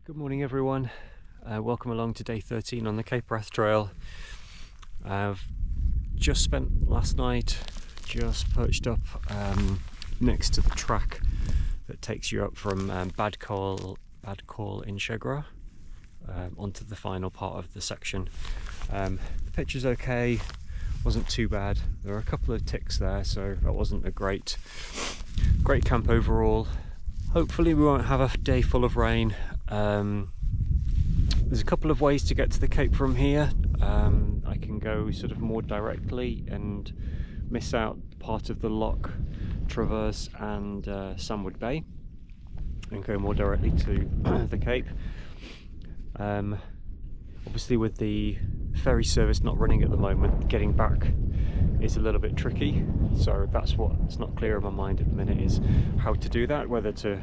Good morning everyone, welcome along to day 13 on the Cape Wrath Trail. I've just spent last night just perched up next to the track that takes you up from Badcall in Chagres onto the final part of the section. The picture's okay, wasn't too bad. There were a couple of ticks there, so that wasn't a great camp overall. Hopefully we won't have a day full of rain. There's a couple of ways to get to the Cape from here. I can go sort of more directly and miss out part of the Loch, Traverse and Sandwood Bay and go more directly to the Cape. Obviously with the ferry service not running at the moment, getting back is a little bit tricky, so that's what's not clear in my mind at the minute, is how to do that, whether to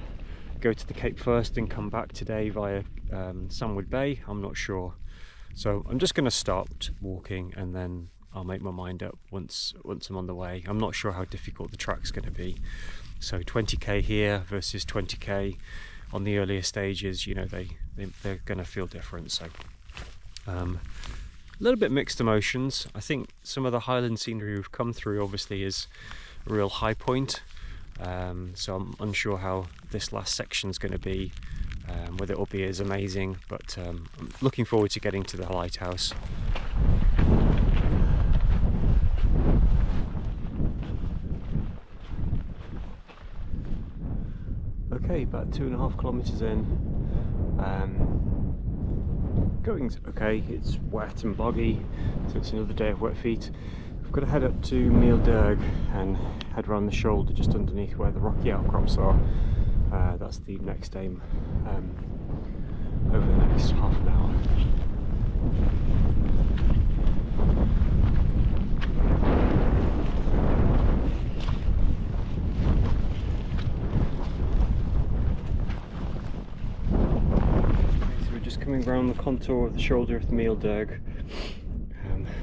go to the Cape first and come back today via Sandwood Bay. I'm not sure, so I'm just going to start walking and then I'll make my mind up once I'm on the way. I'm not sure how difficult the track's going to be, so 20k here versus 20k on the earlier stages, you know, they're going to feel different. So a little bit mixed emotions. I think some of the highland scenery we've come through obviously is a real high point, so I'm unsure how this last section is going to be, whether it will be as amazing, but I'm looking forward to getting to the lighthouse. Okay, about 2.5 kilometers in. Going's okay, it's wet and boggy, so it's another day of wet feet. We've got to head up to Meelderg and head around the shoulder just underneath where the rocky outcrops are. That's the next aim over the next half an hour. Coming around the contour of the shoulder of the Meelderg.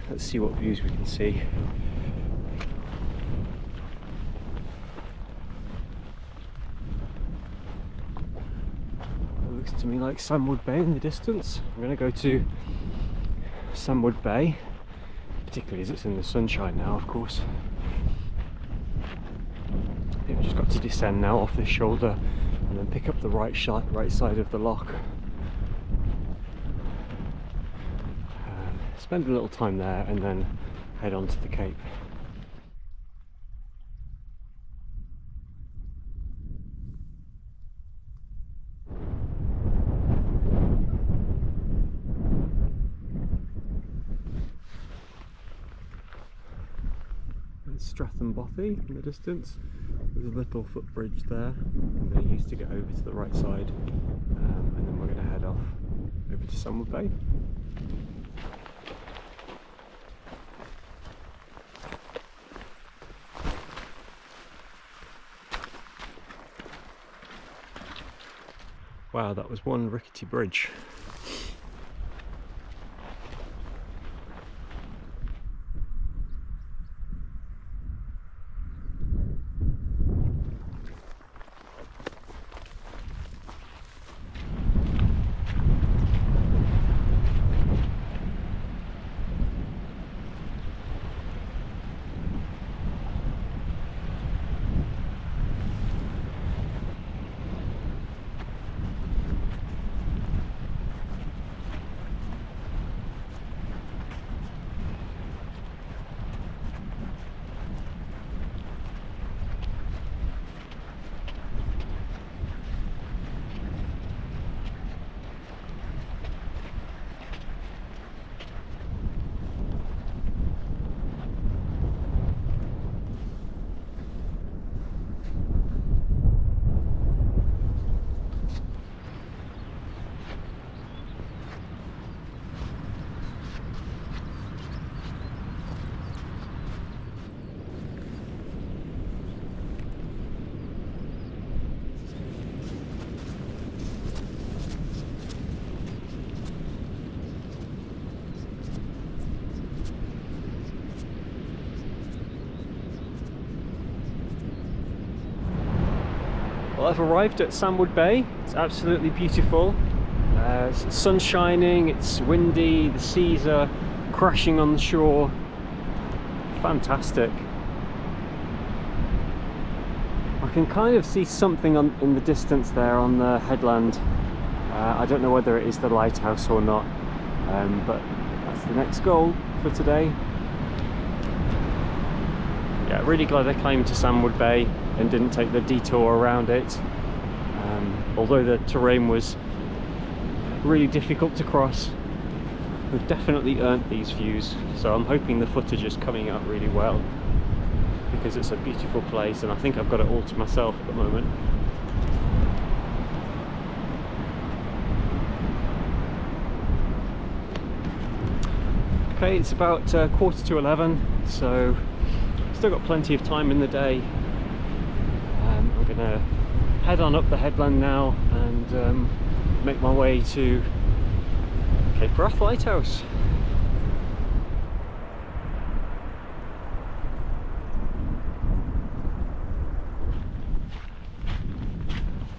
Let's see what views we can see. It looks to me like Sandwood Bay in the distance. I'm going to go to Sandwood Bay, particularly as it's in the sunshine now, of course. I think we've just got to descend now off this shoulder and then pick up the right side of the loch. Spend a little time there and then head on to the Cape. There's Stratham Bothy in the distance. There's a little footbridge there. I'm going to use to get over to the right side, and then we're going to head off over to Sandwood Bay. Wow, that was one rickety bridge. Well, I've arrived at Sandwood Bay. It's absolutely beautiful. Sun's shining, it's windy, the seas are crashing on the shore. Fantastic. I can kind of see something in the distance there on the headland. I don't know whether it is the lighthouse or not, but that's the next goal for today. Yeah, really glad I came to Sandwood Bay and didn't take the detour around it. Although the terrain was really difficult to cross, we've definitely earned these views, so I'm hoping the footage is coming out really well, because it's a beautiful place and I think I've got it all to myself at the moment. Okay, it's about 11:15, so still got plenty of time in the day. I'm gonna head on up the headland now and make my way to Cape Wrath Lighthouse.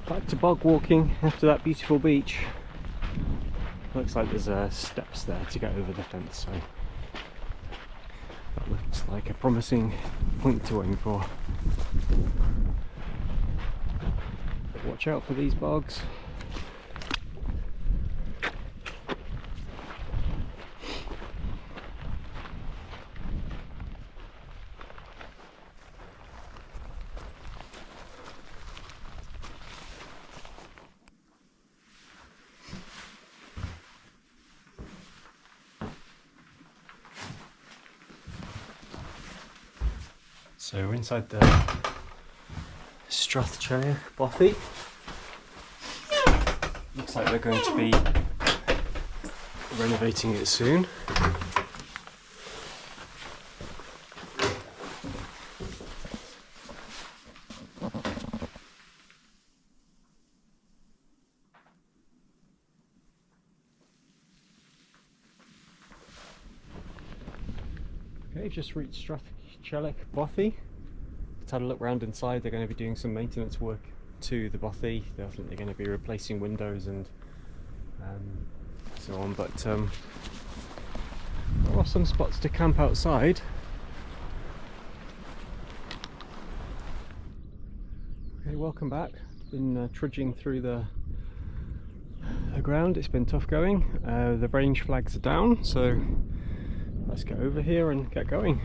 Back to bog walking after that beautiful beach. Looks like there's steps there to get over the fence, so that looks like a promising point to aim for. But watch out for these bogs. So we're inside the Strathchair Bothy. Looks like they're going to be renovating it soon. Okay, just reached Strathchair Bothy. Let's have a look around inside. They're going to be doing some maintenance work to the Bothy. I think they're going to be replacing windows and so on, but there are some spots to camp outside. Okay, welcome back. Been trudging through the ground. It's been tough going. The range flags are down, so let's get over here and get going.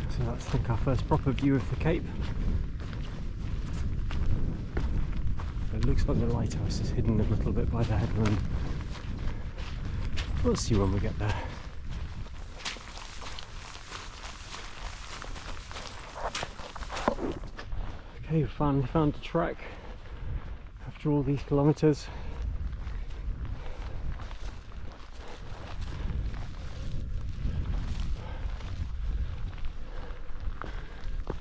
So that's, I think, our first proper view of the Cape. It looks like the lighthouse is hidden a little bit by the headland. We'll see when we get there. Okay, we finally found a track after all these kilometres.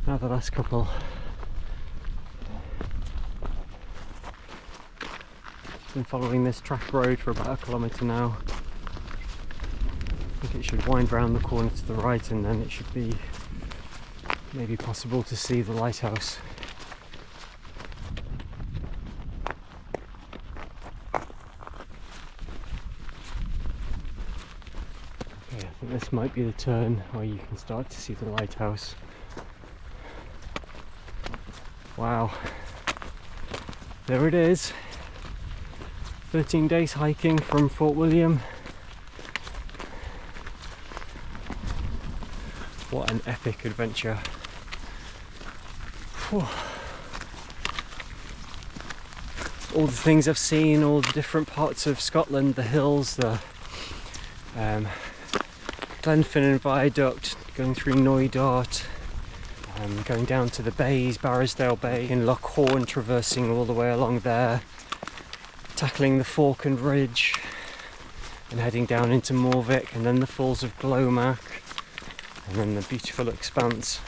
Now the last couple. Been following this track road for about a kilometre now. I think it should wind round the corner to the right and then it should be maybe possible to see the lighthouse. Okay, I think this might be the turn where you can start to see the lighthouse. Wow, there it is. 13 days hiking from Fort William. What an epic adventure. Whew. All the things I've seen, all the different parts of Scotland, the hills, the Glenfinnan Viaduct, going through Knoydart, going down to the bays, Barrisdale Bay in Loch Horn, traversing all the way along there, tackling the Fork and Ridge and heading down into Morvick, and then the Falls of Glomac, and then the beautiful expanse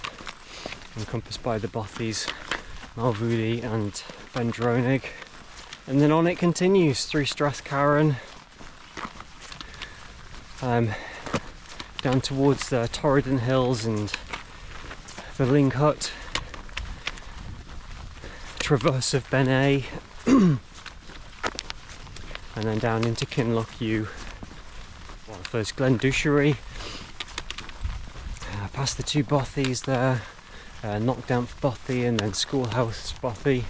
encompassed by the Bothies, Malvoody and Vendronig, and then on it continues through Strathcarron, down towards the Torridon Hills and the Ling Hut, Traverse of Benet, and then down into Kinloch U. Well, first Glendushery, past the two Bothies there, Knockdamp Bothy and then Schoolhouse Bothy,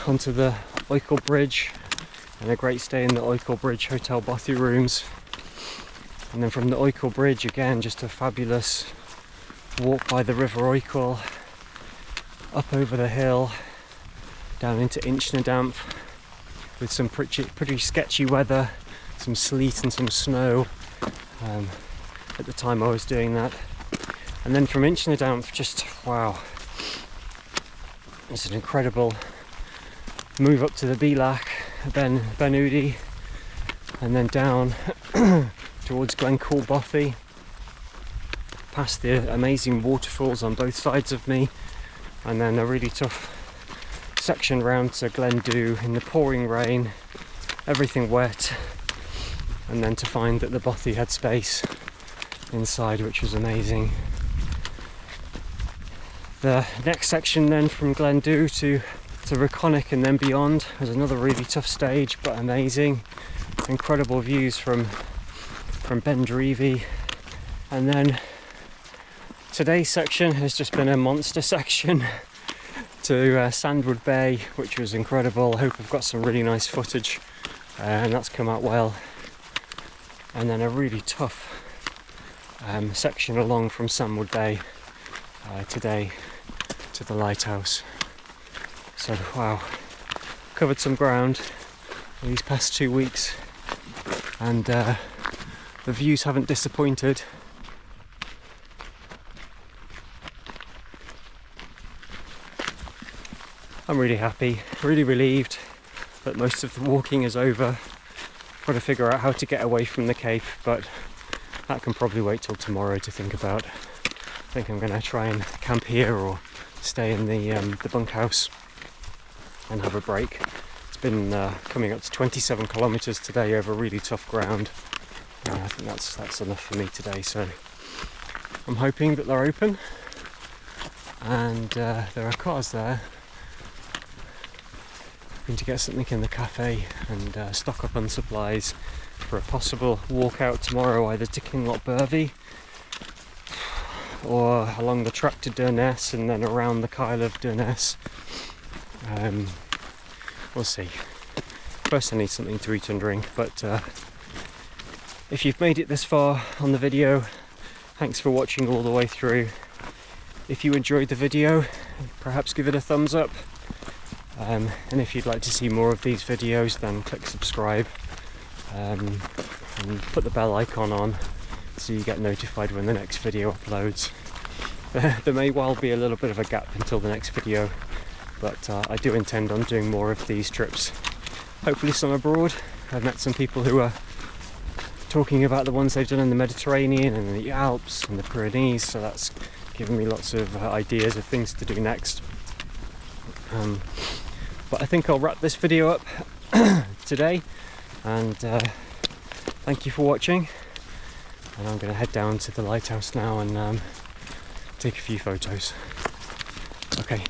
onto the Oikel Bridge, and a great stay in the Oikel Bridge Hotel Bothy rooms. And then from the Oikel Bridge again, just a fabulous walk by the River Oikel, up over the hill, down into Inchnadamp with some pretty sketchy weather, some sleet and some snow at the time I was doing that. And then from Inchnadamp, just wow, it's an incredible move up to the Bealach, Ben Udi, and then down towards Glencool Bothy, past the amazing waterfalls on both sides of me, and then a really tough section round to Glendu in the pouring rain, everything wet, and then to find that the Bothy had space inside, which was amazing. The next section then from Glendu to Reconic and then beyond was another really tough stage, but amazing. Incredible views from Bendreevy. And then today's section has just been a monster section to Sandwood Bay, which was incredible. I hope I've got some really nice footage, and that's come out well. And then a really tough section along from Sandwood Bay today to the lighthouse. So wow, covered some ground these past 2 weeks, and the views haven't disappointed. I'm really happy, really relieved that most of the walking is over. Got to figure out how to get away from the Cape, but that can probably wait till tomorrow to think about. I think I'm going to try and camp here or stay in the bunkhouse and have a break. It's been coming up to 27 kilometres today over really tough ground. I think that's enough for me today, so I'm hoping that they're open, and there are cars there. Hoping to get something in the cafe and stock up on supplies for a possible walk out tomorrow, either to Kinloch Burvey or along the track to Durness and then around the Kyle of Durness. We'll see. First I need something to eat and drink, but if you've made it this far on the video, thanks for watching all the way through. If you enjoyed the video, perhaps give it a thumbs up, and if you'd like to see more of these videos, then click subscribe and put the bell icon on so you get notified when the next video uploads. There may well be a little bit of a gap until the next video, but I do intend on doing more of these trips, hopefully some abroad. I've met some people who are talking about the ones they've done in the Mediterranean and the Alps and the Pyrenees, so that's given me lots of ideas of things to do next. But I think I'll wrap this video up today, and thank you for watching, and I'm going to head down to the lighthouse now and take a few photos. Okay.